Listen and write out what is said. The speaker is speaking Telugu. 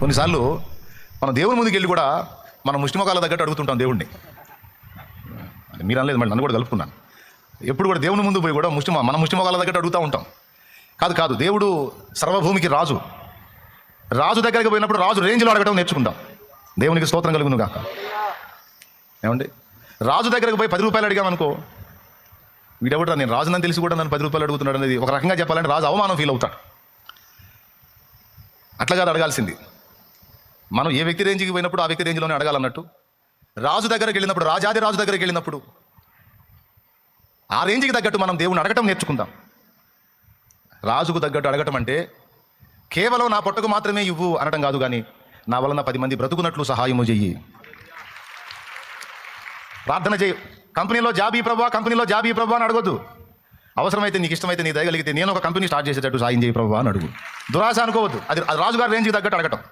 కొన్నిసార్లు మనం దేవుని ముందుకు వెళ్ళి కూడా మన ముష్టిమొఖాల తగ్గట్టు అడుగుతుంటాం దేవుడిని. మీరు అనలేదు, మళ్ళీ నన్ను కూడా కలుపుకున్నాను. ఎప్పుడు కూడా దేవుని ముందు పోయి కూడా మన ముష్టిమొఖాల తగ్గట్టు అడుగుతూ ఉంటాం. కాదు, దేవుడు సర్వభూమికి రాజు. రాజు దగ్గరికి పోయినప్పుడు రాజు రేంజ్లో అడగటం నేర్చుకుందాం. దేవునికి స్తోత్రం కలుగును గాక. ఏమండి, రాజు దగ్గరకు పోయి 10 రూపాయలు అడిగామనుకో, వీడెవడరా నేను రాజునని తెలిసి కూడా నన్ను 10 రూపాయలు అడుగుతున్నాడు అనేది ఒక రకంగా చెప్పాలంటే రాజు అవమానం ఫీల్ అవుతాడు. అట్లా కాదు అడగాల్సింది. మనం ఏ వ్యక్తి రేంజ్కి పోయినప్పుడు ఆ వ్యక్తి రేంజ్లోనే అడగాలన్నట్టు, రాజు దగ్గరికి వెళ్ళినప్పుడు, రాజాది రాజు దగ్గరికి వెళ్ళినప్పుడు ఆ రేంజ్కి తగ్గట్టు మనం దేవుని అడగటం నేర్చుకుందాం. రాజుకు తగ్గట్టు అడగటం అంటే కేవలం నా పొట్టకు మాత్రమే ఇవ్వు అనటం కాదు, కానీ నా వలన 10 మంది బ్రతుకున్నట్లు సహాయము చెయ్యి. ప్రార్థన చేయి. కంపెనీలో జాబ్ ఈ ప్రభా, కంపెనీలో జాబ్ ఈ ప్రభా అని అడగొద్దు. అవసరమైతే నీకు ఇష్టమైతే నీ దయగలిగితే నేను ఒక కంపెనీ స్టార్ట్ చేసేటట్టు సాయం చేయి ప్రభా అని అడుగు. దురాశ అనుకోవద్దు. అది రాజుగారి రేంజ్కి తగ్గట్టు అడగటం.